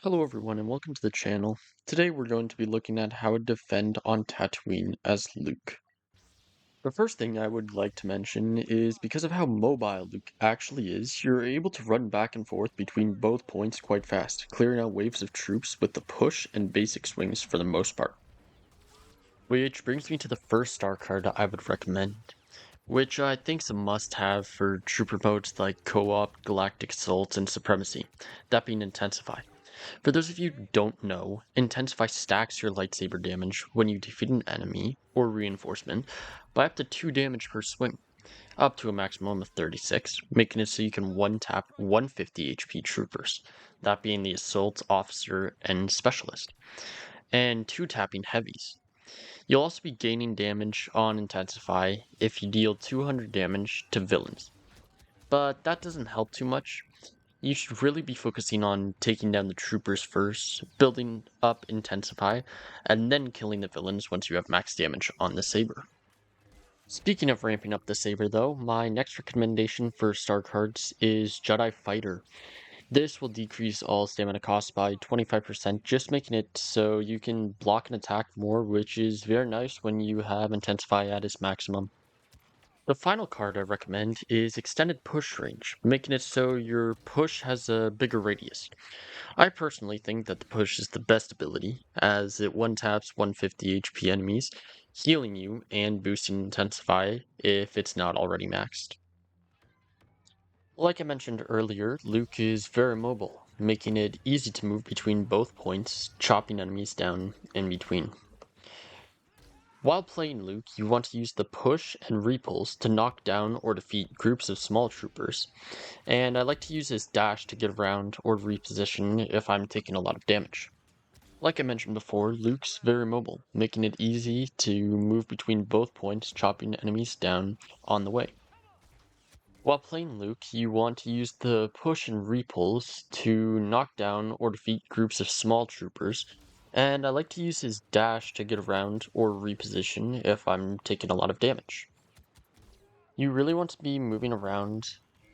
Hello everyone and welcome to the channel. Today we're going to be looking at how to defend on Tatooine as Luke. The first thing I would like to mention is because of how mobile Luke actually is, you're able to run back and forth between both points quite fast, clearing out waves of troops with the push and basic swings for the most part. Which brings me to the first star card I would recommend, which I think is a must-have for trooper modes like Co-op, Galactic Assault, and Supremacy, that being Intensify. For those of you who don't know, Intensify stacks your lightsaber damage when you defeat an enemy or reinforcement by up to 2 damage per swing, up to a maximum of 36, making it so you can one-tap 150 HP troopers, that being the Assault, Officer, and Specialist, and 2-tapping heavies. You'll also be gaining damage on Intensify if you deal 200 damage to villains, but that doesn't help too much. You should really be focusing on taking down the troopers first, building up Intensify, and then killing the villains once you have max damage on the saber. Speaking of ramping up the saber though, my next recommendation for star cards is Jedi Fighter. This will decrease all stamina costs by 25%, just making it so you can block and attack more, which is very nice when you have Intensify at its maximum. The final card I recommend is Extended Push Range, making it so your push has a bigger radius. I personally think that the push is the best ability, as it one-taps 150 HP enemies, healing you and boosting Intensify if it's not already maxed. Like I mentioned earlier, Luke is very mobile, making it easy to move between both points, chopping enemies down in between. While playing Luke, you want to use the push and repulse to knock down or defeat groups of small troopers, and I like to use his dash to get around or reposition if I'm taking a lot of damage. Like I mentioned before, Luke's very mobile, making it easy to move between both points, chopping enemies down on the way. While playing Luke, you want to use the push and repulse to knock down or defeat groups of small troopers, and I like to use his dash to get around or reposition if I'm taking a lot of damage. You really want to be moving around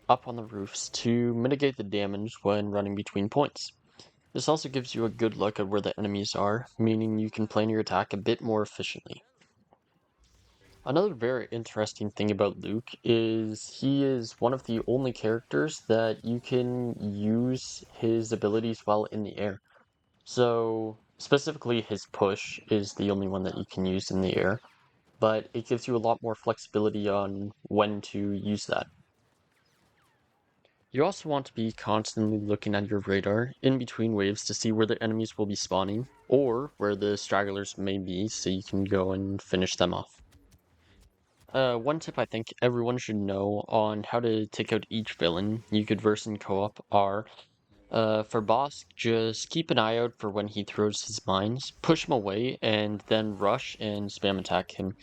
up on the roofs to mitigate the damage when running between points. This also gives you a good look at where the enemies are, meaning you can plan your attack a bit more efficiently. Another very interesting thing about Luke is he is one of the only characters that you can use his abilities while in the air. So, specifically, his push is the only one that you can use in the air, but it gives you a lot more flexibility on when to use that. You also want to be constantly looking at your radar in between waves to see where the enemies will be spawning, or where the stragglers may be, so you can go and finish them off. One tip I think everyone should know on how to take out each villain you could verse in co-op are, for boss, just keep an eye out for when he throws his mines, push him away, and then rush and spam attack him.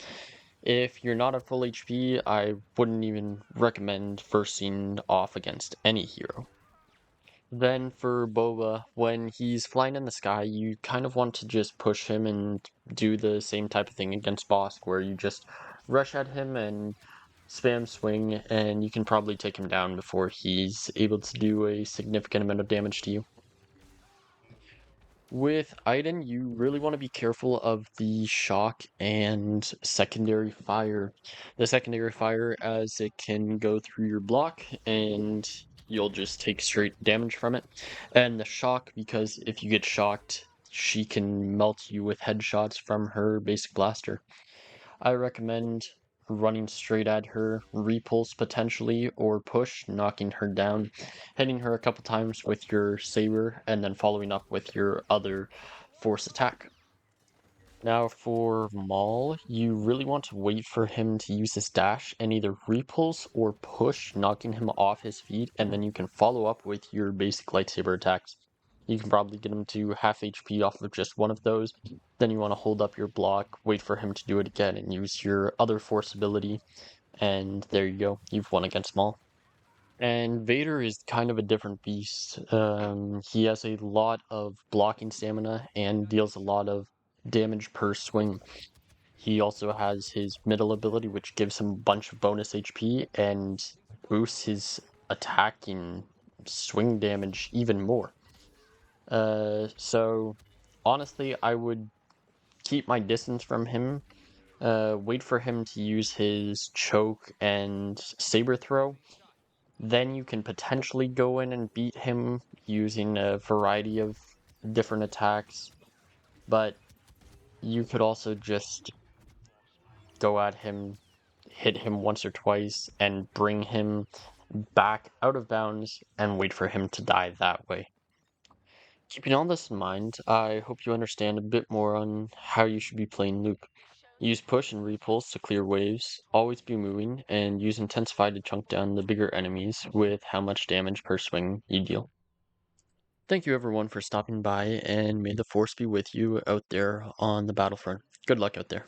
If you're not at full HP, I wouldn't even recommend versing off against any hero. Then for Boba, when he's flying in the sky, you kind of want to just push him and do the same type of thing against Bosk, where you just rush at him and spam swing, and you can probably take him down before he's able to do a significant amount of damage to you. With Iden, you really want to be careful of the shock and secondary fire. The secondary fire, as it can go through your block, and you'll just take straight damage from it. And the shock, because if you get shocked, she can melt you with headshots from her basic blaster. I recommend running straight at her, repulse potentially, or push, knocking her down, hitting her a couple times with your saber, and then following up with your other force attack. Now for Maul, you really want to wait for him to use his dash and either repulse or push, knocking him off his feet, and then you can follow up with your basic lightsaber attacks. You can probably get him to half HP off of just one of those. Then you want to hold up your block, wait for him to do it again, and use your other force ability, and there you go. You've won against Maul. And Vader is kind of a different beast. He has a lot of blocking stamina and deals a lot of damage per swing. He also has his middle ability, which gives him a bunch of bonus HP and boosts his attack and swing damage even more. So honestly, I would keep my distance from him. Wait for him to use his choke and saber throw. Then you can potentially go in and beat him using a variety of different attacks. But you could also just go at him, hit him once or twice, and bring him back out of bounds and wait for him to die that way. Keeping all this in mind, I hope you understand a bit more on how you should be playing Luke. Use push and repulse to clear waves, always be moving, and use intensify to chunk down the bigger enemies with how much damage per swing you deal. Thank you everyone for stopping by, and may the force be with you out there on the battlefront. Good luck out there.